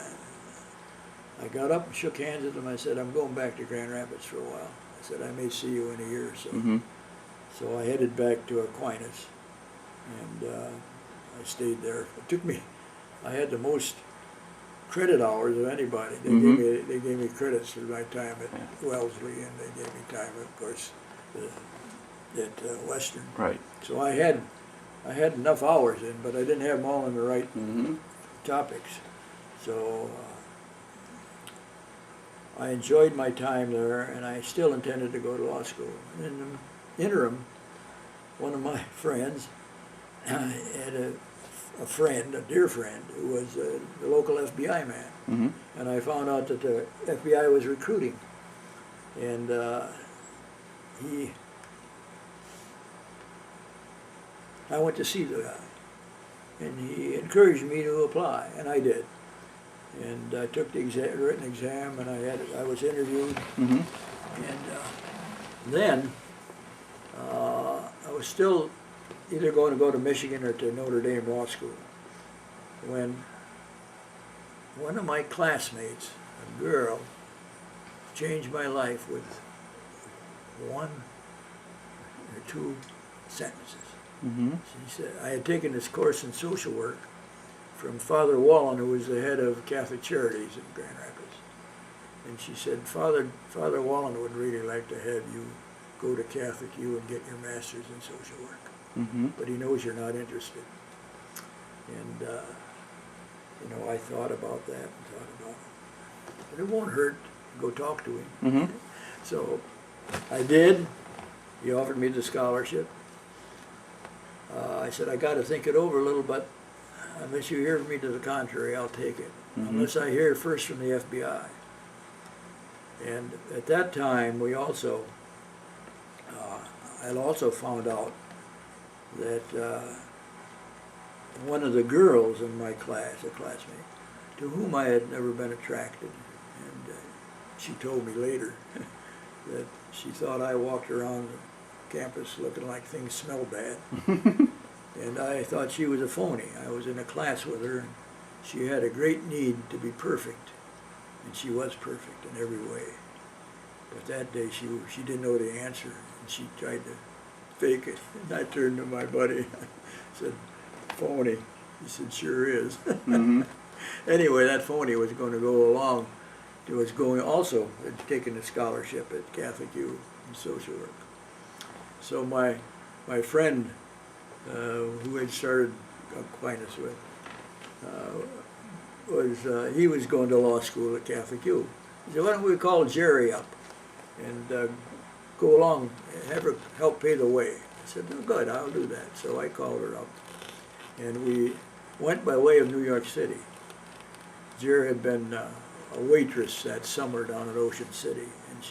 Speaker 2: I got up and shook hands with him. I said, I'm going back to Grand Rapids for a while. I said, I may see you in a year or so.
Speaker 1: Mm-hmm.
Speaker 2: So I headed back to Aquinas, and I stayed there. It took me, I had the most credit hours of anybody. They gave me credits for my time at Wellesley, and they gave me time, of course, at Western.
Speaker 1: Right.
Speaker 2: So I had enough hours in, but I didn't have them all in the right
Speaker 1: Mm-hmm.
Speaker 2: topics. So I enjoyed my time there, and I still intended to go to law school. And in the interim, one of my friends had a dear friend, who was the local FBI man.
Speaker 1: Mm-hmm.
Speaker 2: And I found out that the FBI was recruiting. And I went to see the guy, and he encouraged me to apply, and I did. And I took the written exam, and I was interviewed,
Speaker 1: Mm-hmm.
Speaker 2: and then I was still either going to go to Michigan or to Notre Dame Law School, when one of my classmates, a girl, changed my life with one or two sentences.
Speaker 1: Mm-hmm.
Speaker 2: She said, I had taken this course in social work from Father Wallen, who was the head of Catholic Charities in Grand Rapids. And she said, Father Wallen would really like to have you go to Catholic U and get your master's in social work.
Speaker 1: Mm-hmm.
Speaker 2: But he knows you're not interested. And, I thought about that and thought about it. But it won't hurt to go talk to him.
Speaker 1: Mm-hmm.
Speaker 2: So I did. He offered me the scholarship. I said, I got to think it over a little, but unless you hear from me to the contrary, I'll take it.
Speaker 1: Mm-hmm.
Speaker 2: Unless I hear first from the FBI. And at that time, I also found out that one of the girls in my class, a classmate, to whom I had never been attracted. And she told me later that she thought I walked around the campus looking like things smelled bad. And I thought she was a phony. I was in a class with her, and she had a great need to be perfect. And she was perfect in every way. But that day she didn't know the answer, and she tried to fake it. And I turned to my buddy, I said, "Phony." He said, "Sure is."
Speaker 1: Mm-hmm.
Speaker 2: Anyway, that phony was going to go along. He was going also, had taken a scholarship at Catholic U in social work. So my friend, who had started Aquinas with, he was going to law school at Catholic U. He said, "Why don't we call Jerry up and go along and have her help pay the way?" I said, "Oh, good, I'll do that." So I called her up, and we went by way of New York City. Jerry had been a waitress that summer down at Ocean City, and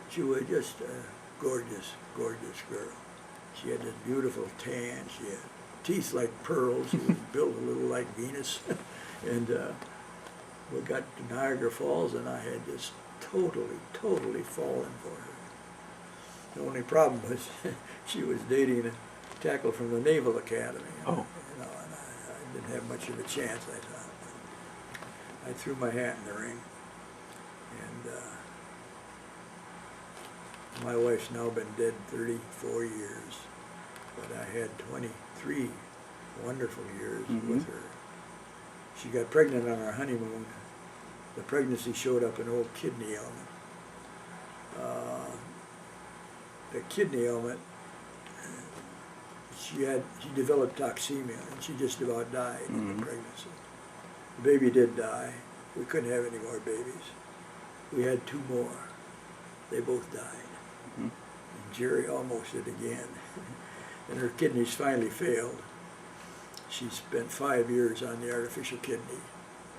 Speaker 2: she was just a gorgeous, gorgeous girl. She had this beautiful tan. She had teeth like pearls. She was built a little like Venus. And we got to Niagara Falls, and I had just totally fallen for her. The only problem was she was dating a tackle from the Naval Academy.
Speaker 1: Oh.
Speaker 2: You know, and I didn't have much of a chance, I thought. But I threw my hat in the ring. And my wife's now been dead 34 years, but I had 23 wonderful years with her. She got pregnant on our honeymoon. The pregnancy showed up an old kidney ailment. The kidney ailment, she developed toxemia, and she just about died in the pregnancy. The baby did die. We couldn't have any more babies. We had 2 more. They both died. And Jerry almost did again. And her kidneys finally failed. She spent 5 years on the artificial kidney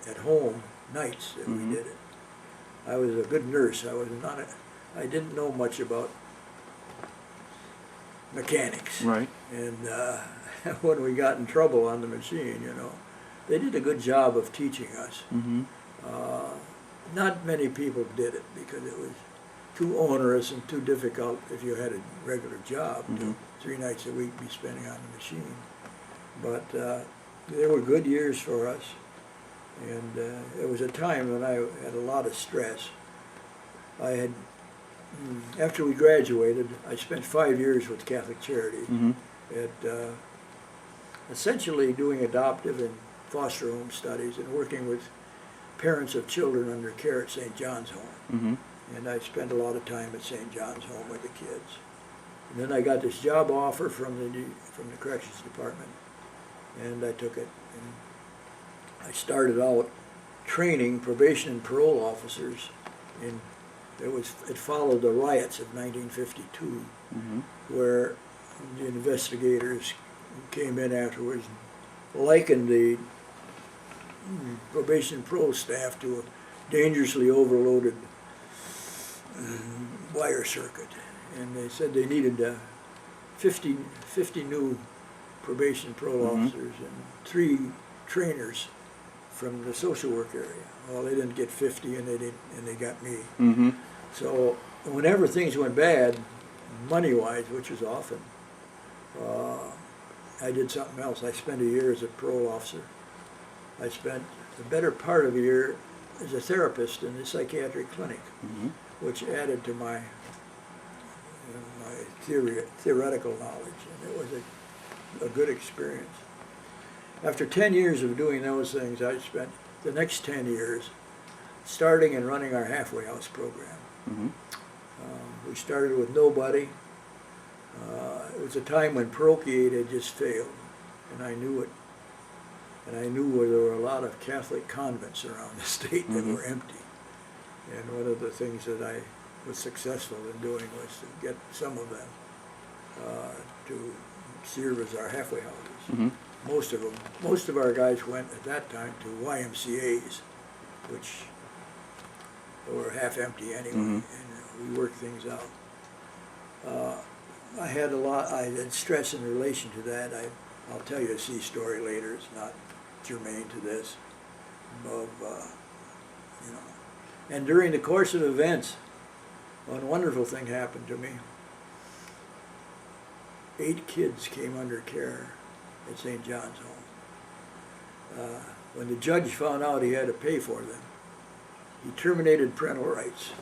Speaker 2: at home, nights that we did it. I was a good nurse. I didn't know much about mechanics.
Speaker 1: Right.
Speaker 2: And when we got in trouble on the machine, you know, they did a good job of teaching us. Not many people did it because it was too onerous and too difficult if you had a regular job to 3 nights a week be spending on the machine. But they were good years for us, and it was a time when I had a lot of stress. After we graduated, I spent 5 years with Catholic Charity at essentially doing adoptive and foster home studies and working with parents of children under care at St. John's Home. And I spent a lot of time at St. John's Home with the kids. And then I got this job offer from the Corrections Department, and I took it. And I started out training probation and parole officers. It followed the riots of 1952, where the investigators who came in afterwards likened the probation and parole staff to a dangerously overloaded wire circuit, and they said they needed 50 new probation and parole officers and 3 trainers from the social work area. Well, they didn't get 50, and they got me. So whenever things went bad, money-wise, which was often, I did something else. I spent a year as a parole officer. I spent the better part of a year as a therapist in the psychiatric clinic, which added to my theoretical knowledge, and it was a good experience. After 10 years of doing those things, I spent the next 10 years starting and running our halfway house program. We started with nobody. It was a time when parochiate had just failed, and I knew it. And I knew there were a lot of Catholic convents around the state that were empty. And one of the things that I was successful in doing was to get some of them to serve as our halfway houses. Most of our guys went at that time to YMCA's, which were half empty anyway, and we worked things out. I had stress in relation to that. I'll tell you a sea story later. It's not germane to this, of, you know. And during the course of events, one wonderful thing happened to me. 8 kids came under care at St. John's Home. When the judge found out he had to pay for them, he terminated parental rights,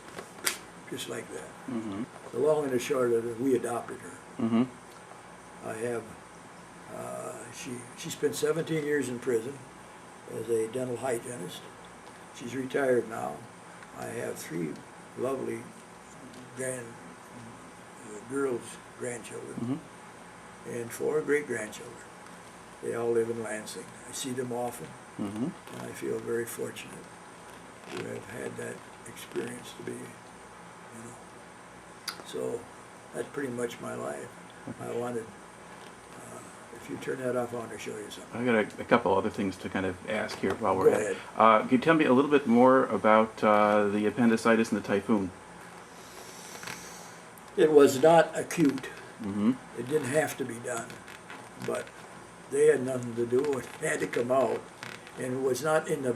Speaker 2: just like that.
Speaker 1: Mm-hmm.
Speaker 2: The long and the short of it, we adopted her.
Speaker 1: Mm-hmm.
Speaker 2: I have, she spent 17 years in prison as a dental hygienist. She's retired now. I have 3 lovely girls' grandchildren,
Speaker 1: Mm-hmm.
Speaker 2: and 4 great-grandchildren. They all live in Lansing. I see them often,
Speaker 1: Mm-hmm.
Speaker 2: and I feel very fortunate to have had that experience to be, you know. So that's pretty much my life. I wanted, if you turn that off, I want to show you something.
Speaker 1: I've got a couple other things to kind of ask here while
Speaker 2: Go
Speaker 1: we're at it. Can you tell me a little bit more about the appendicitis and the typhoon?
Speaker 2: It was not acute.
Speaker 1: Mm-hmm.
Speaker 2: It didn't have to be done, but they had nothing to do. It had to come out, and it was not in the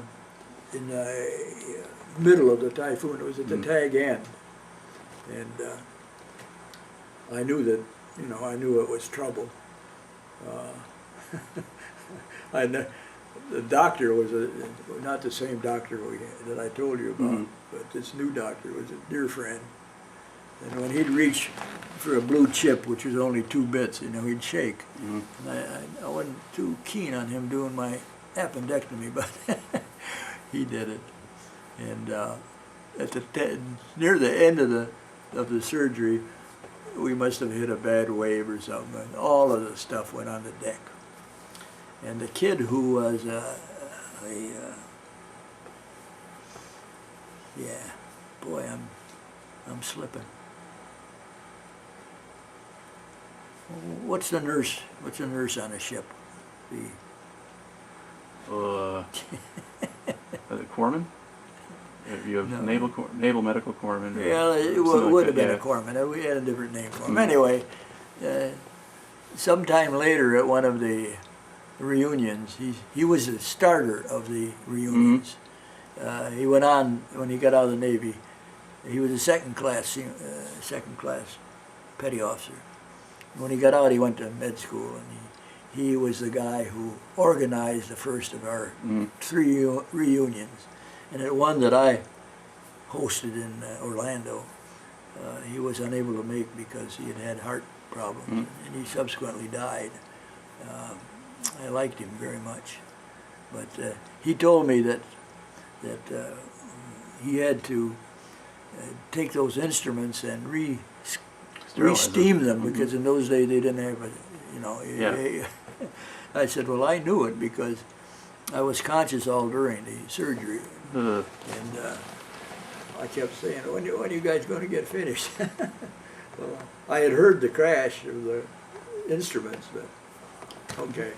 Speaker 2: middle of the typhoon. It was at the tag end, and I knew that, you know, I knew it was trouble. The doctor was not the same doctor that I told you about, but this new doctor was a dear friend. And when he'd reach for a blue chip, which was only 2 bits, you know, he'd shake.
Speaker 1: Mm-hmm.
Speaker 2: And I wasn't too keen on him doing my appendectomy, but he did it. And near the end of the surgery, we must have hit a bad wave or something, and all of the stuff went on the deck. And the kid who was yeah, boy, I'm slipping. What's a nurse on a ship?
Speaker 1: The corpsman? You have
Speaker 2: No.
Speaker 1: naval medical corpsman.
Speaker 2: Yeah, it would have been a corpsman. We had a different name for him. Anyway, sometime later at one of the reunions, he was the starter of the reunions. He went on, when he got out of the Navy, he was a second class petty officer. When he got out, he went to med school, and he was the guy who organized the first of our 3 reunions. And at one that I hosted in Orlando, he was unable to make because he had had heart problems, and he subsequently died. I liked him very much, but he told me that he had to take those instruments and re-steam them, because in those days they didn't have a, you know.
Speaker 1: Yeah.
Speaker 2: I said, well, I knew it because I was conscious all during the surgery, and I kept saying, when are you guys going to get finished? Well, I had heard the crash of the instruments, but okay.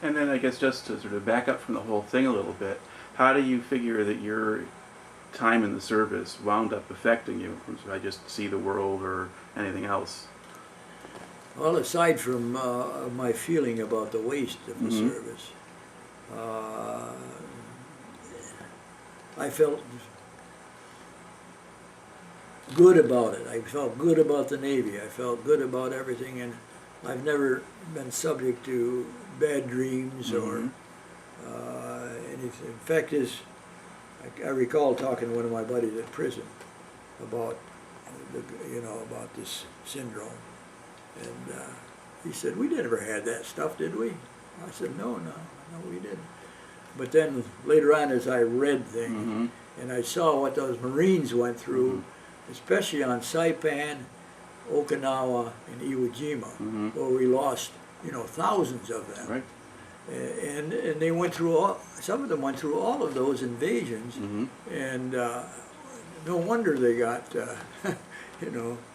Speaker 1: And then I guess just to sort of back up from the whole thing a little bit, how do you figure that your time in the service wound up affecting you? Should I just see the world or anything else?
Speaker 2: Well, aside from my feeling about the waste of the service, I felt good about it. I felt good about the Navy. I felt good about everything, and I've never been subject to bad dreams or anything. In fact, I recall talking to one of my buddies at prison about about this syndrome, and he said, "We never had that stuff, did we?" I said, "No, we didn't." But then later on, as I read things and I saw what those Marines went through, especially on Saipan, Okinawa, and Iwo Jima, where we lost, thousands of them.
Speaker 1: Right.
Speaker 2: And they went through some of them went through all of those invasions, and no wonder they got,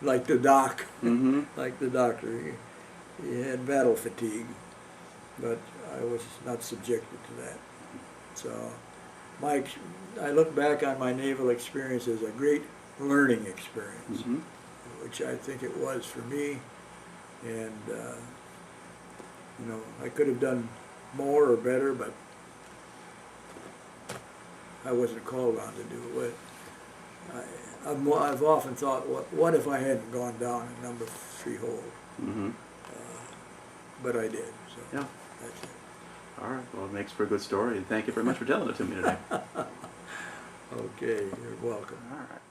Speaker 2: like the doc, like the doctor, he had battle fatigue, but I was not subjected to that. So I look back on my naval experience as a great learning experience, which I think it was for me, and I could have done more or better, but I wasn't called on to do it. I've often thought, what if I hadn't gone down in number 3 hole?
Speaker 1: Mm-hmm.
Speaker 2: But I did, so
Speaker 1: Yeah.
Speaker 2: that's it.
Speaker 1: All right. Well, it makes for a good story, and thank you very much for telling it to me today.
Speaker 2: Okay, you're welcome.
Speaker 1: All right.